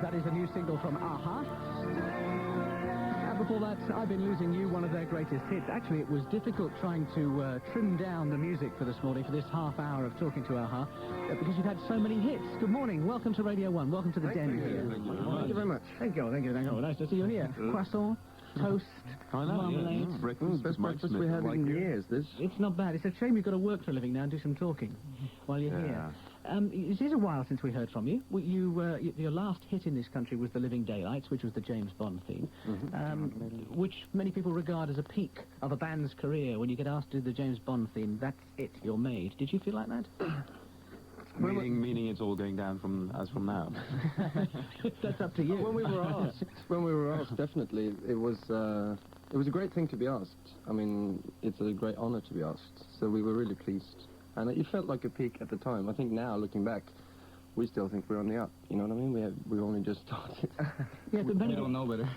That is a new single from a-ha. And before that, I've Been Losing You, one of their greatest hits. Actually, it was difficult trying to trim down the music for this morning, for this half hour of talking to a-ha, because you've had so many hits. Good morning. Welcome to Radio 1. Welcome to the Den here. Thank you very much. Thank you. Nice to see you here. Croissant, toast, marmalade. Best breakfast we had in years, this. It's not bad. It's a shame you've got to work for a living now and do some talking while you're here. It is a while since we heard from you. Your last hit in this country was The Living Daylights, which was the James Bond theme, which many people regard as a peak of a band's career. When you get asked to do the James Bond theme, that's it, you're made. Did you feel like that? Meaning it's all going down from now. That's up to you. When we were asked, definitely, it was a great thing to be asked. I mean, it's a great honor to be asked, so we were really pleased. And it felt like a peak at the time. I think now, looking back, we still think we're on the up. You know what I mean? We've only just started. Yeah, but we don't know better.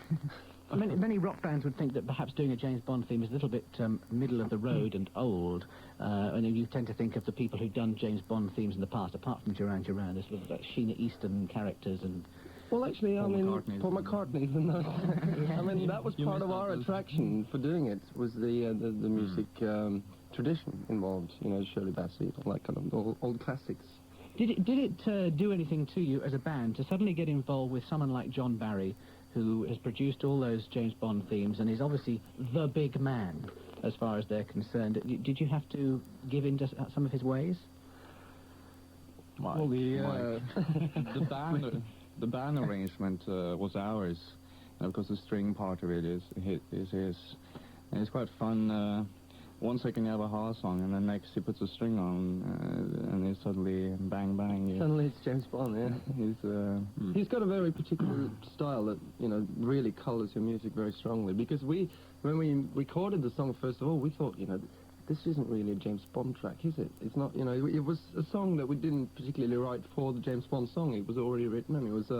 Many rock fans would think that perhaps doing a James Bond theme is a little bit middle of the road and old. And you tend to think of the people who've done James Bond themes in the past, apart from Duran Duran, there's sort of like Sheena Easton characters and... Well, actually, Paul McCartney, even though... I mean, that was part of our attraction for doing it, was the music tradition involved. You know, Shirley Bassey, all that kind of old classics. Did it do anything to you as a band to suddenly get involved with someone like John Barry, who has produced all those James Bond themes and is obviously the big man as far as they're concerned? Did you have to give in to some of his ways? Well, the band arrangement was ours, because the string part of it is his, and it's quite fun. 1 second you have a ha song, and then next he puts a string on, and it's suddenly bang bang. Yeah. Suddenly it's James Bond, yeah. He's got a very particular style that, you know, really colours your music very strongly. Because when we recorded the song, first of all, we thought, you know, this isn't really a James Bond track, is it? It's not, you know, it was a song that we didn't particularly write for the James Bond song. It was already written, and it was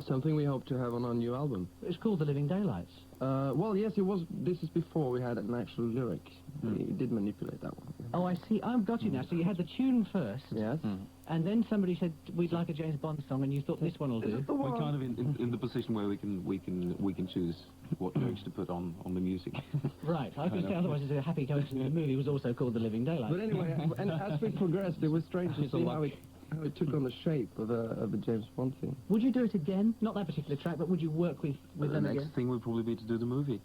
something we hope to have on our new album. It's called The Living Daylights. Well, yes, it was. This is before we had an actual lyric. We did manipulate that one. Oh, I see. I've got you now. So you had the tune first. Yes. And then somebody said, we'd like a James Bond song, and you thought this one will do. We're kind of in the position where we can choose what lyrics to put on the music. Right. I was going to say, otherwise it's a happy coincidence. The movie was also called The Living Daylights. But anyway, and as we progressed, it was strange to see how it took on the shape of a James Bond thing. Would you do it again? Not that particular track, but would you work with them again? The next thing would probably be to do the movie.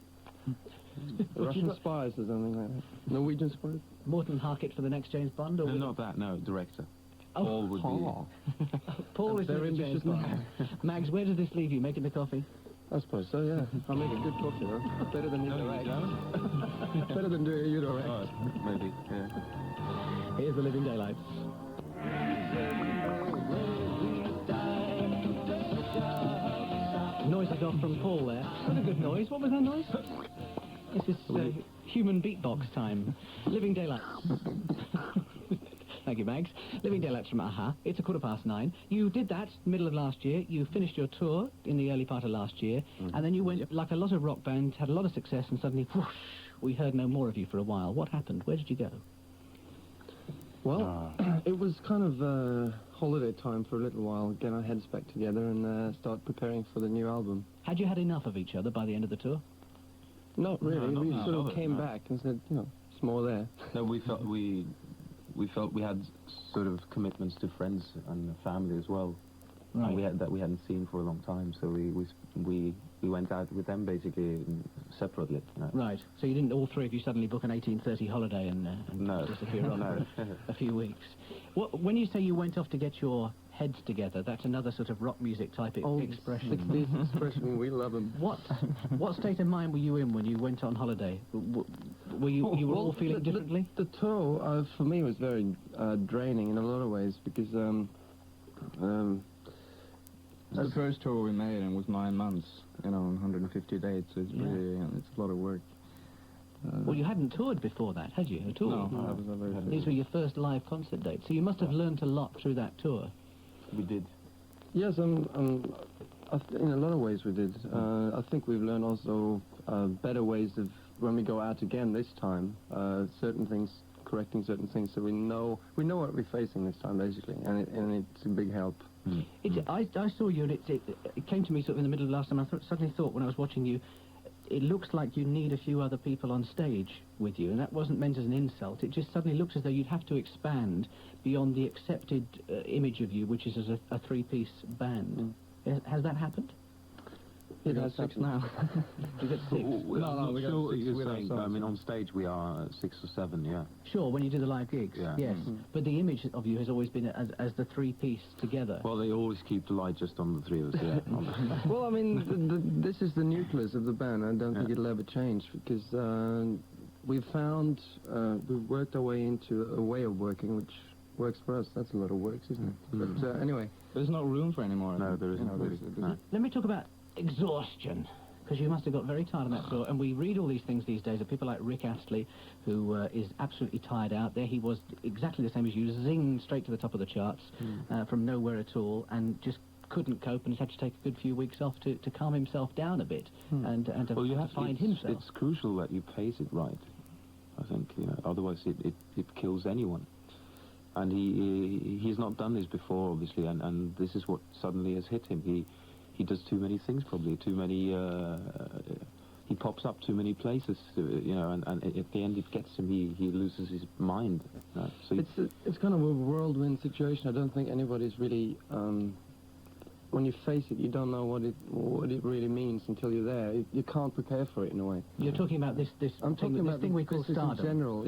Russian spies or something like that. Norwegian spies? Morton Harkett for the next James Bond? Or No, not that, no, director. Oh. Paul would be... Paul is very the James Bond. Mags, where does this leave you, making the coffee? I suppose so, yeah. I'll make a good coffee, though. Better than you direct. Better than doing you direct. Oh, maybe, yeah. Here's The Living Daylights. Noise is off from Paul there. What a good noise. What was that noise? This is human beatbox time. Living Daylights. Thank you, Mags. Living Daylights from a-ha. It's 9:15. You did that middle of last year. You finished your tour in the early part of last year, and then you went, like a lot of rock bands, had a lot of success, and suddenly, whoosh, we heard no more of you for a while. What happened? Where did you go? Well, it was kind of holiday time for a little while, get our heads back together and start preparing for the new album. Had you had enough of each other by the end of the tour? Not really. We sort of came back and said, you know, it's more there. No, we felt we had sort of commitments to friends and family as well. Right. And we hadn't seen for a long time, so we went out with them basically separately. No. Right. So you didn't, all three of you, suddenly book an 1830 holiday and no. disappear off for a few weeks. When you say you went off to get your heads together, that's another sort of rock music type expression. 60s expression, we love them. What state of mind were you in when you went on holiday? Were you all feeling differently? The tour, for me, was very draining in a lot of ways because it's the first tour we made, and it was 9 months, you know, 150 dates. It's really, it's a lot of work. Well, you hadn't toured before that, had you, at all? No, These were your first live concert dates, so you must have learned a lot through that tour. We did. Yes, in a lot of ways we did. I think we've learned also better ways of, when we go out again this time, certain things correcting certain things, so we know what we're facing this time, basically, and it's a big help. I saw you, and it came to me sort of in the middle of last time. I suddenly thought when I was watching you, it looks like you need a few other people on stage with you, and that wasn't meant as an insult. It just suddenly looks as though you'd have to expand beyond the accepted image of you, which is as a three-piece band. Has that happened? It has six now. Is it six? No, we got sure six you're with saying, ourselves. I mean, on stage we are 6 or 7, yeah. Sure, when you do the live gigs, Yeah. yes. But the image of you has always been as the three-piece together. Well, they always keep the light just on the three of us, yeah. Well, I mean, this is the nucleus of the band. I don't think it'll ever change, because we've worked our way into a way of working which works for us. That's a lot of work, isn't it? But anyway. There's no room for any more. No, there isn't really. No. Let me talk about exhaustion, because you must have got very tired on that tour. And we read all these things these days of people like Rick Astley, who is absolutely tired out. There he was, exactly the same as you, zing straight to the top of the charts from nowhere at all, and just couldn't cope and had to take a good few weeks off to calm himself down a bit and to, Well, you to have find it's, himself. It's crucial that you pace it right, I think. You know, otherwise it kills anyone. And he's not done this before, obviously, and this is what suddenly has hit him. He does too many things, probably, too many... he pops up too many places, you know, and at the end it gets him, he loses his mind. So It's kind of a whirlwind situation. I don't think anybody's really... when you face it, you don't know what it really means until you're there. You can't prepare for it in a way. You're talking about this I'm talking about thing we call business stardom. in general.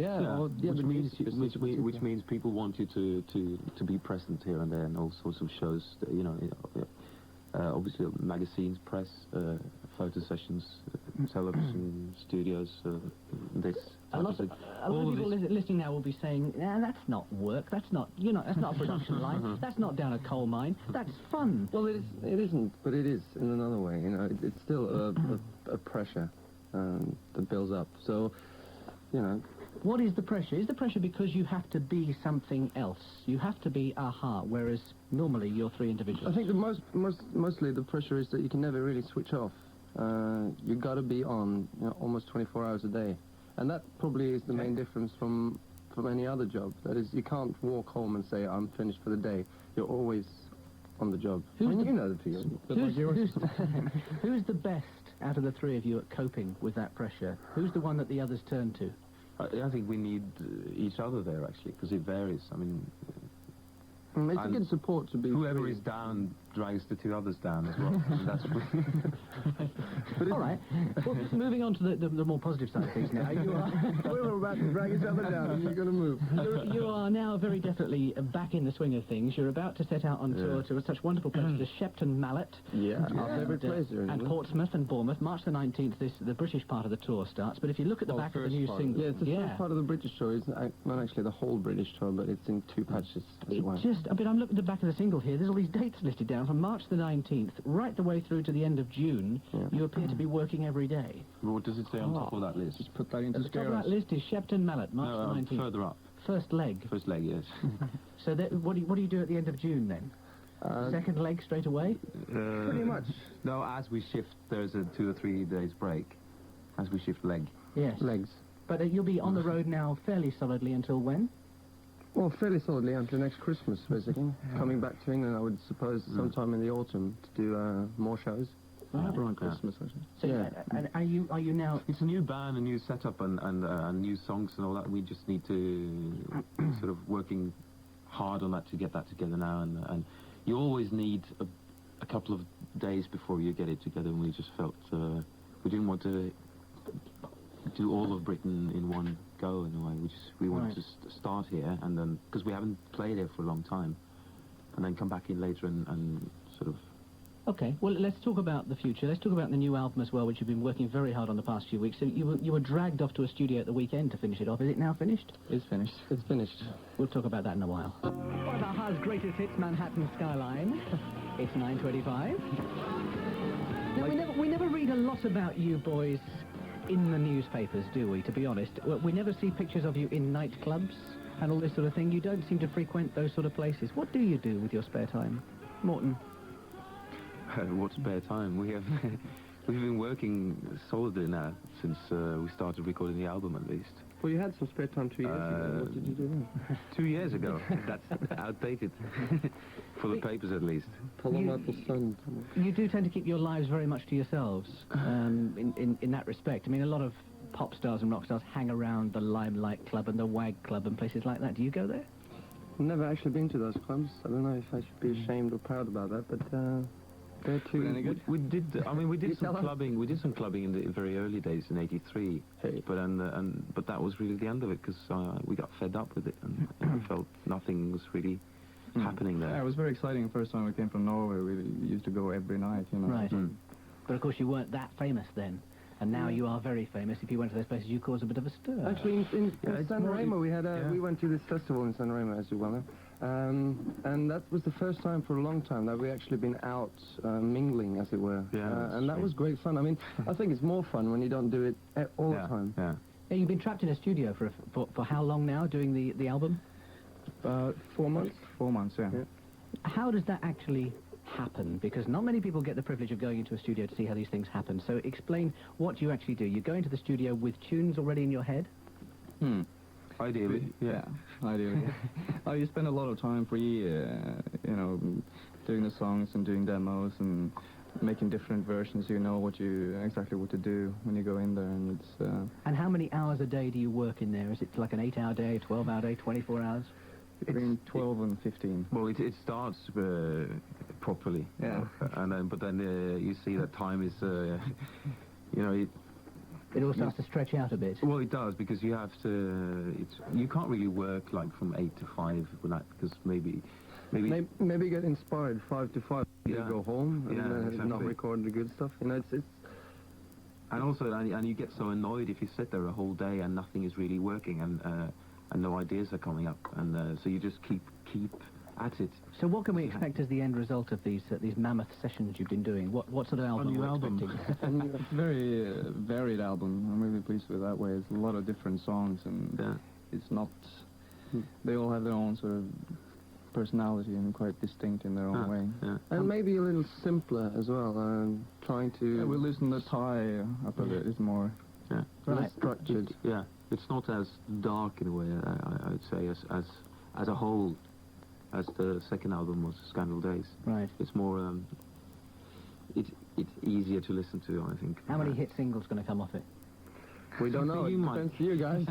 which means people want you to be present here and there, and all sorts of shows. You know, obviously magazines, press, photo sessions, television studios. This. A lot of people listening now will be saying, "Nah, that's not work. That's not that's not a production line. That's not down a coal mine. That's fun." Well, it isn't, but it is in another way. You know, it's still a pressure that builds up. So, you know. What is the pressure? Is the pressure because you have to be something else? You have to be Aha, whereas normally you're three individuals. I think mostly the pressure is that you can never really switch off. You've got to be on, almost 24 hours a day. And that probably is the main difference from any other job. That is, you can't walk home and say, I'm finished for the day. You're always on the job. You know the feeling. Who's the best out of the three of you at coping with that pressure? Who's the one that the others turn to? I think we need each other there, actually, because it varies. I mean... It's a good support to be... Whoever is down drags the two others down as well. That's all right. Well, moving on to the more positive side of things now. We're about to drag each other down, and you're going to move. You are now very definitely back in the swing of things. You're about to set out on tour to such wonderful places as Shepton Mallet. Our favourite place here in and England. Portsmouth and Bournemouth. March the 19th, the British part of the tour starts. But if you look at the back of the new single... Yeah, it's the first part of the British tour. It's not actually the whole British tour, but it's in two patches as well. I'm looking at the back of the single here. There's all these dates listed down from March the 19th right the way through to the end of June. Yeah. You appear to be working every day. Well, what does it say on top of that list? Just put that into At the top of that list is Shepton Mallet, March the 19th. Further up. First leg. First leg, yes. So what do you do at the end of June then? Second leg straight away? Pretty much. No, as we shift, there's a 2 or 3 days break. As we shift leg. Yes. Legs. But you'll be on the road now fairly solidly until when? Well, fairly solidly until next Christmas, basically. Coming back to England, I would suppose, sometime in the autumn to do more shows. Around Christmas, actually. So, and are you now... It's a new band, a new setup, and new songs and all that. We just need to sort of working hard on that to get that together now. And you always need a couple of days before you get it together, and we just felt we didn't want to do all of Britain in one go in a way. We wanted to start here, and then because we haven't played here for a long time, and then come back in later and sort of. Okay, well, let's talk about the future. Let's talk about the new album as well, which you've been working very hard on the past few weeks. So you were dragged off to a studio at the weekend to finish it off. Is it now finished? It's finished. It's finished. We'll talk about that in a while. One of Aha's greatest hits, Manhattan Skyline. It's 9:25. Now, we never read a lot about you boys in the newspapers, do we, to be honest? We never see pictures of you in nightclubs and all this sort of thing. You don't seem to frequent those sort of places. What do you do with your spare time? Morton? What spare time? We've been working solidly now since we started recording the album, at least. Well, you had some spare time 2 years ago. What did you do then? 2 years ago. That's outdated. For the papers, at least. You do tend to keep your lives very much to yourselves in that respect. I mean, a lot of pop stars and rock stars hang around the Limelight Club and the WAG Club and places like that. Do you go there? I've never actually been to those clubs. I don't know if I should be ashamed or proud about that, but they're too... We did. I mean, we did some clubbing. We did some clubbing in the very early days in '83. Hey. But that was really the end of it because we got fed up with it and we felt nothing was really happening there. Yeah, it was very exciting the first time we came from Norway. We used to go every night, you know. Right. But of course you weren't that famous then. And now you are very famous. If you went to those places, you caused a bit of a stir. Actually, in San Remo, we went to this festival in San Remo, as you well know. And that was the first time for a long time that we actually been out mingling, as it were. Yeah, and that was great fun. I mean, I think it's more fun when you don't do it all the time. Yeah. Yeah, you've been trapped in a studio for how long now, doing the album? 4 months. 4 months, yeah. How does that actually happen? Because not many people get the privilege of going into a studio to see how these things happen. So explain what you actually do. You go into the studio with tunes already in your head? Ideally, yeah. Ideally. You spend a lot of time you know, doing the songs and doing demos and making different versions. You know exactly what to do when you go in there, and it's... And how many hours a day do you work in there? Is it like an 8-hour day, 12-hour day, 24 hours? Between 12 and 15. Well, it starts properly, yeah, but then you see that time is, you know, it all starts to stretch out a bit. Well, it does because you have to. You can't really work like from 8 to 5 with that because maybe get inspired 5 to 5. You go home and exactly. not record the good stuff. You know, it's. And also, and you get so annoyed if you sit there a whole day and nothing is really working and no ideas are coming up, and so you just keep at it. So what can we expect as the end result of these mammoth sessions you've been doing? What sort of album are you expecting? It's a very varied album. I'm really pleased with it that way. It's a lot of different songs, and it's not... They all have their own sort of personality and quite distinct in their own way. Yeah. And maybe a little simpler as well, trying to... Yeah, we loosen the tie up a bit. It's more... Yeah. Less structured. It's not as dark in a way, I would say, as a whole, as the second album was, Scandal Days. Right. It's more, it's easier to listen to, I think. How many hit singles going to come off it? We don't know. It depends on you guys.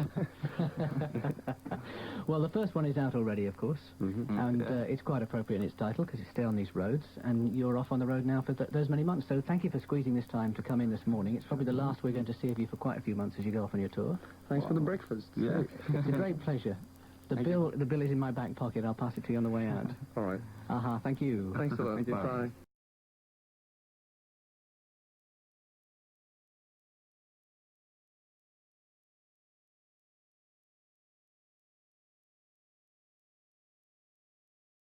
Well, the first one is out already, of course, and it's quite appropriate in its title because it's Stay on These Roads, and you're off on the road now for those many months. So thank you for squeezing this time to come in this morning. It's probably the last we're going to see of you for quite a few months as you go off on your tour. Thanks for the breakfast. Yeah. It's a great pleasure. The bill is in my back pocket. I'll pass it to you on the way out. All right. Thank you. Thanks a lot. Bye. Bye.